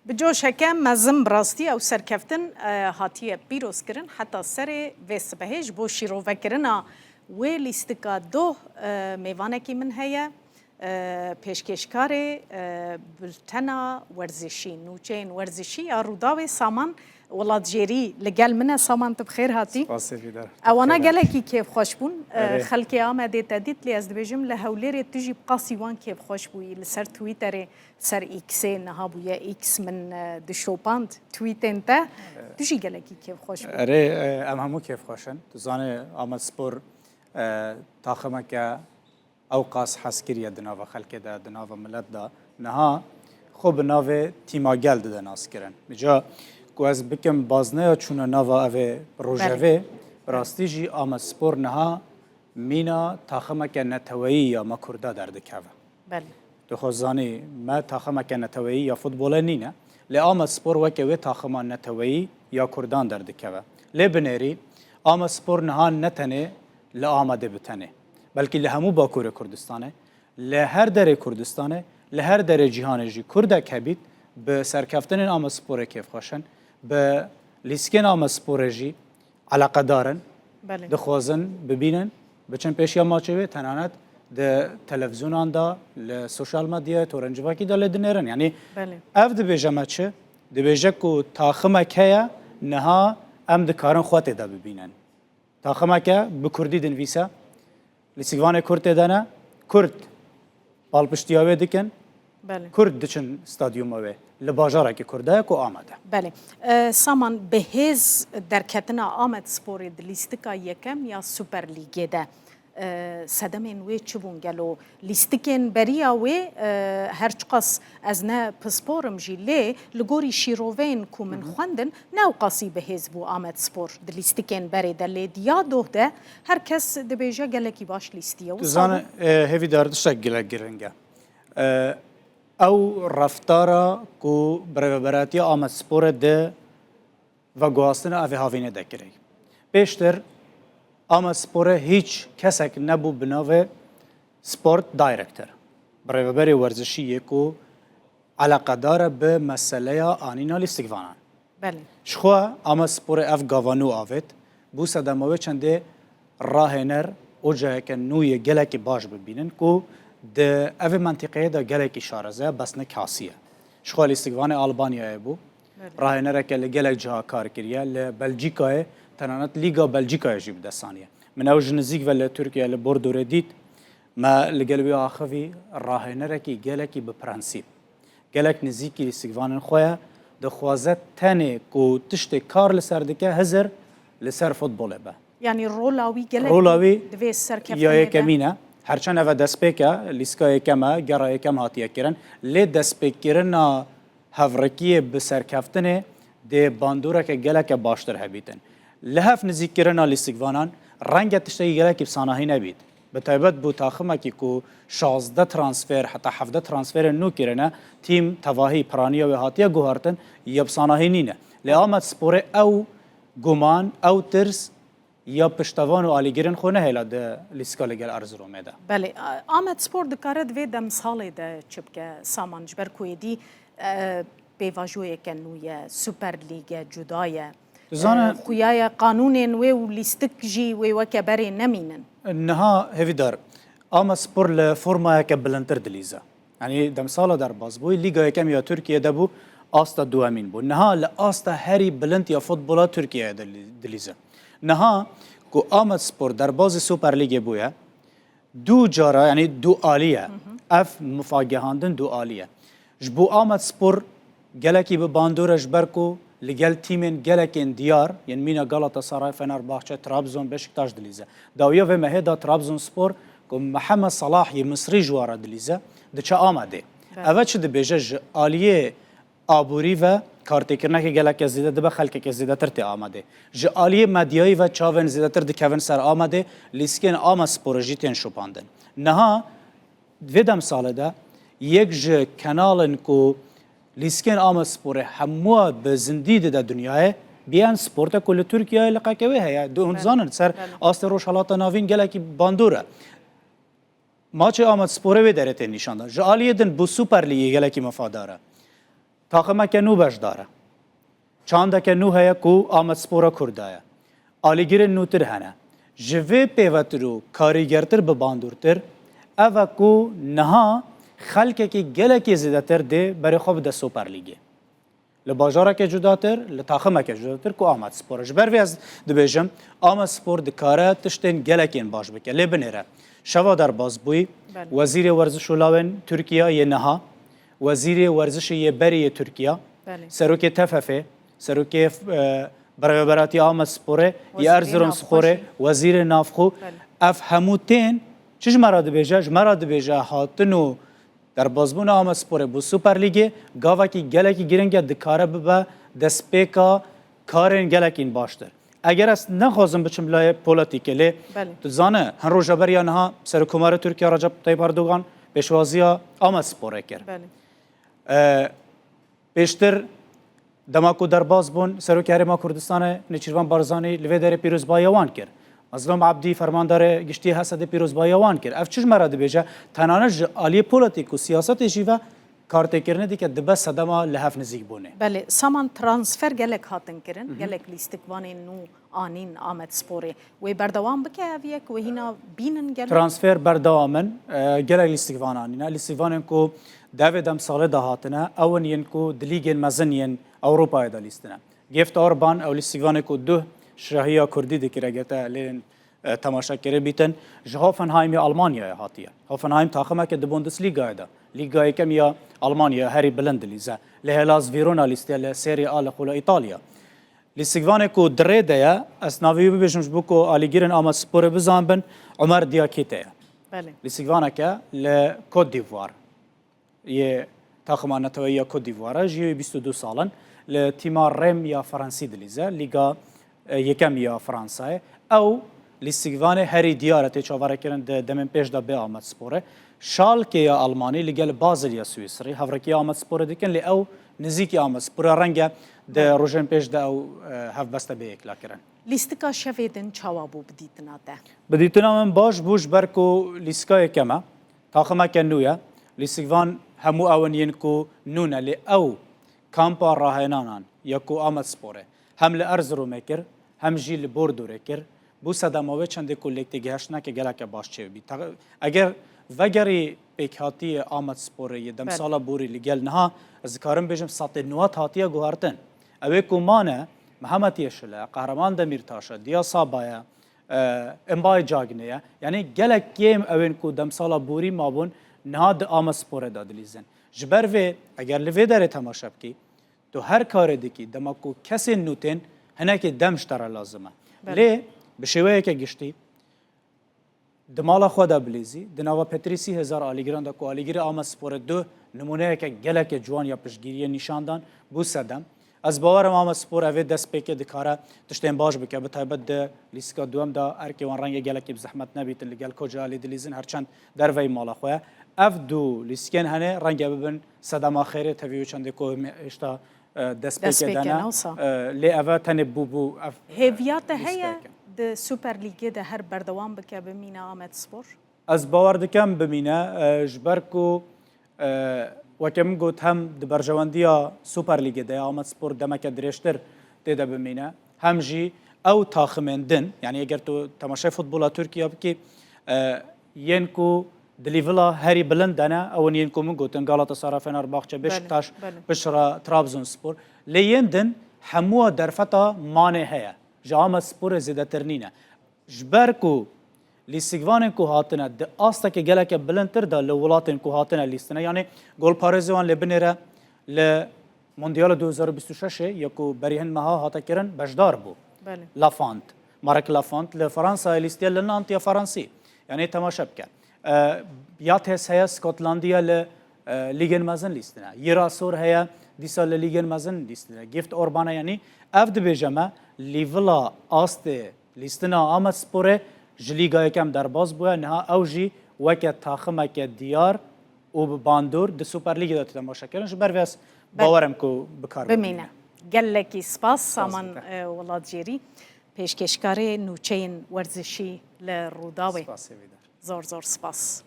بجوش هکه مزم براستی او سرکفتن هاتیه پیروز کرن حتی سر و سبهش بو شیرو وکرنا و لیستکا دو میوانه کی من هیا پیشکشکار بلتنا ورزشی نوچین ورزشی رودا سامان ولاد جیری لگل منه سامان بخیر هاتی اوانا گلکی کیف خوش بون خلکی آمده تدید لی از دبیجم لهولیر تجی بقاسی وان کیف خوش بوی لسر تویتر سر ایکسه نها بویا ایکس من دشوپاند تویتن تا تجی گلکی کیف خوش بون اره ام همو کیف خوشن تو زانه آمد سپور تاخمه که اوقاس حسکریه دناو خلکی دا دناو ملت دا نها خوب ناو تیما گل ده ناس کرن مجا کو از بکم بازنه چونه نوا اوه روژوه راستی جی آمد سپور نها مینا تاخمه که نتوایی یا ما کرده درده که بله تو خوزانی ما تاخمه که نتوایی یا فوتبوله نینه لی آمد سپور وکه وی تاخمه نتوایی یا کردان درده که لی بنیری آمد سپور نها نتنه لی آمده بتنه بلکه لی همو باکور کردستانه لی هر در کردستانه لی هر در جهان جی کرده کبید به سرکفتن آمد سپور کیف خوشن به لیسکن آمد سپور جی علاقه دارن بله دخوازن ببینن بچن پیشیا ماچوه تنانت ده تلفزیونان دا لسوشال مدیا تورنجواکی دا لدنرن یعنی بله اف ده بیجه ما چه ده بیجه کو تاخمه که نها ام ده کارن خواته دا ببینن تاخمه که بکردی دنویسه لیسیگوان کرد دانه کرد بالپشتیاوه دکن بله کرد دچن استادیوم اوه لباجاره که کرده کو آمده بله سامان بهز در کتنا آمد سپوری لیستکا یکم یا سوپر لیگه ده سدمین وی چبون گلو لیستکن بریا وی هرچ قص از نه پسپورم جیله لگوری شیروین کو من خواندن نو قاسی بهز بو آمد سپور د لیستکن بری در لیدیا دوه ده هر کس دبیجه گلکی باش لیستیه و زانه هیوی داردشت گله گرنگه او رفتارا کو برابراتی آمد سپور ده و گواستن اوه هاوینه دکره بیشتر آمد سپور هیچ کسک نبو بناوه سپورت دایرکتر برابری ورزشی کو علاقه داره به مسئله آنینا لیستگوانان بله شخوا آمد سپور اف گاوانو آوید بو سدماوه چنده راهنر او جای که نوی گلک باش ببینن کو ده اوه منطقه ده گلک شارزه بس نه کاسیه شخوا لیستگوان آلبانیا بو راهنره که لگلک جها کار کریه لبلژیکا تنانت لیگا بلژیکا جیب دستانیه من اوج نزیک ولی ترکیه لبوردو ردید ما لگلوی آخوی راهنره که گلکی به پرنسیب گلک نزیکی لیستگوان خواه دخوازت تنه کو تشت کار لسر دکه هزر لسر فوتبوله به یعنی رولاوی گلکی رولاوی دوی سرکفتنه یا یکمینه هرچند اوه دسپیکه لیسکا یکمه گرا یکم هاتیه کرن لی دسپیک کرن هفرکیه به سرکفتنه ده باندوره که گلک باشتر هبیتن لحف نزیک کرن لیستگوانان رنگ تشتگی گلکی بسانهی نبید به تایبت بو تاخمه که کو 16 ترانسفر حتی 17 ترانسفر نو کرنه تیم تواهی پرانی و هاتیه گوهرتن یا بسانهی نینه لی آمد سپوره او گمان او ترس یا پشتوان و آلیگرین خونه هلا ده لیسکا لگل ارز رو میده بله آمد سپور دکاره دوی دم ساله ده چبکه سامان جبر کوی دی بیواجوی کنوی سوپر لیگ جدایه خویای قانون و لیستک جی و وکبری نمینن نها هفی دار آمد سپور لفرما که بلندتر دلیزه یعنی دم ساله در باز بوی لیگا یکم یا ترکیه ده بو آستا دو امین بو نها لآستا هری بلند یا فوتبولا ترکیه دلیزه نها کو آمد سپور در باز سوپر لیگ بویه دو جارا یعنی دو آلیه اف مفاگهاندن دو آلیه جبو آمد سپور گلکی به باندورش برکو لگل تیمین گلکین دیار یعنی مینا غلاتا سرای فنرباغچه ترابزون بشکتاش دلیزه داویا و مهدا ترابزون سپور کو محمد صلاح ی مصری جواره دلیزه دچه آمده اول چه دبیجه آلیه آبوری و کارتکرنه که گلک زیده دبه خلک که زیده تر تی آمده جالیه مدیایی و چاون زیده تر دکون سر آمده لیسکن آمد سپورجی تین شپاندن نها دویدم ساله ده یک ج کنالن کو لیسکن آمد سپوره همه به زندیده ده دنیای بیان سپورت کل ترکیه لقاکوی هیا دو زانن سر آست روش حالات ناوین گلکی باندوره ماچ آمد سپوره و درته نشانده جالیه دن بو سوپر لیگ گلکی مفاداره تاخمک نو بجداره چاندک نو هیا کو آمد سپورا کردایه آلیگیر نوتر هنه جوه پیوترو کاریگرتر بباندورتر اوه کو نها خلقه که گله که زیده تر ده برای خواب ده سوپر لیگه لباجاره که جداتر لتاخمه که جداتر کو آمد سپورا جبر وی از دبیجم آمد سپور دکاره تشتین گله که این باش بکه لی بنیره شوا در بازبوی وزیر ورزش ولاون ترکیه یه نها وزیر ورزش یه بری ترکیه سروک تففه سروک برابراتی آمد سپوره یا ارزرون سپوره وزیر نافخو اف هموتین چیش مراد بیجه؟ مراد بیجه هاتنو در بازبون آمد سپوره بو سوپر لیگه گاوه که گله که گیرنگه دکاره ببه دسپیکا کارین گله که این باشتر اگر است نخوازم بچم لای پولیتیکه لی تو زانه هن رو جبر یا نها سرکومار ترکیه رجب طیب اردوغان پیشوازی آمد سپوره کرد پیشتر دماکو در باز بون سروکاری ما کردستان نچیروان بارزانی لوی داره پیروز بایوان کرد مظلوم عبدی فرماندار گشتی حسد پیروز بایوان کرد اف چیز مراد بیجه تنانش عالی پولیتیک و سیاست جیوه کارت کرنه دی که دبه صدما لحف نزیک بونه بله سامان ترانسفر گلک هاتن کرن گلک لیستکوان نو آنین آمد سپوره و بردوام بکه اویک و هینا بینن گلک ترانسفر بردوامن گلک لیستکوان آنینا لیستکوان کو داویدم سال دهاتنه اون ین کو دلیگن مزن ین اوروپا دا لیستنه گفت اوربان او لیستکوان کو دو شراهیا کردی دکرگته لین تماشا کرده بیتن هوفنهایم آلمانیا هاتیه هوفنهایم تاخمه که دبوندس لیگا ده لیگا یکم یا آلمانیا هری بلند لیزه لهلاز ویرونا لیسته لسری آل خولا ایتالیا لیستگوانه کو دره ده اسناوی ببیشمش بکو آلیگیرن آمد سپور بزن بن عمر دیاکیته بله لیستگوانه که لکوت دیوار یه تاخمان نتویی کود دیواره جیوی 22 سالن لتیما رم یا فرانسی دلیزه لیگا یکم یا فرانسه او لیستگوان هری دیارتی چاوره کردن دمن پیش دا به آمد سپوره شالکه یا آلمانی لگل بازل یا سوئیسری هفرکی آمد سپوره دیکن لی او نزیکی آمد سپوره رنگه ده روژن پیش دا او هف بسته به اکلا کرن لیستکا شویدن چاوابو بدیتنا ده بدیتنا من باش بوش برکو لیستکا یکمه تاخمه کنویه لیستگوان همو اون ینکو نونه لی او کامپا راهنانان یا کو آمد سپوره هم لارز رو میکر هم جیل بردو رکر بو صدماوی چنده کلکتی گهشت نه که گلک باش چه بی اگر وگری پیکاتی آمد سپوره یه دم سالا بوری لگل نه از کارم بجم سات نوات هاتیه گوهرتن اوی کومانه محمد یشله قهرمان دمیرتاشه دیا صابایا امبای جاگنیه یعنی گلک کیم اوین کو دم سالا بوری مابون نه د آمد سپوره دادلیزن جبر و اگر لوی داره تماشا بکی تو هر کار دیکی دماکو کسی نوتن هنه که دمش تره لازمه لی بشویه که گشتی دمالا خود بلیزی دناوا پتریسی هزار آلیگران دا کو آلیگر آمد سپور دو نمونه که گله که جوان یا پشگیری نشاندان بو سدم از باورم آمد سپور اوی دست پیکه دکاره تشتین باش بکه به تایبت ده لیسکا دوم دا ارکی وان رنگ گله که بزحمت نبیتن لگل کجا آلی دلیزن هرچند در وی مالا خواه اف دو لیسکن هنه رنگ ببن صدم آخره تاویو چنده که اشتا دست پیکه دانه لی اوه تنه بو هیویات هیا د سوپر لیگ ده هر بردوام بکه بمینه آمد سپور از باور دکم بمینه جبرکو وکم گوت هم د برجواندیا سوپر لیگ ده آمد سپور دمک درشتر ده بمینه هم جی او تاخمندن یعنی اگر تو تماشای فوتبال ترکیه بکی ینکو دلیولا هری بلند دانه اون ینکو من گوتن گالاتا فنرباغچه بشکتاش بشرا ترابزون سپور لیندن همو درفتا مانه هيا جامع سپور زیده ترنینه جبرکو لیستگوان کو هاتنه د آستا که گله که بلندتر دا لولاتن کو هاتنه لیستنه یعنی گل پارزوان لبنیره ل موندیال 2026 یکو بریهن مها هاتا کرن بجدار بو لافانت مارک لافانت لفرانسا لیستیا لنانتیا فرانسی یعنی تماشا بکن یات هست هیا سکوتلاندیا لیگن مزن لیستنه یراسور هیا دیسا لیگن مزن لیستنه گفت اوربانه یعنی افد بجمه لیولا آست لیستنا آمد سپوره جلیگا یکم در باز بوده نه اوجی وکت تاخمه که دیار و باندور د سوپر لیگ داتی تماشا کردن جبر ویس باورم کو بکار بمینه گلکی سپاس سامان ولاد جیری پیشکشکاری نوچین ورزشی لروداوی زور سپاس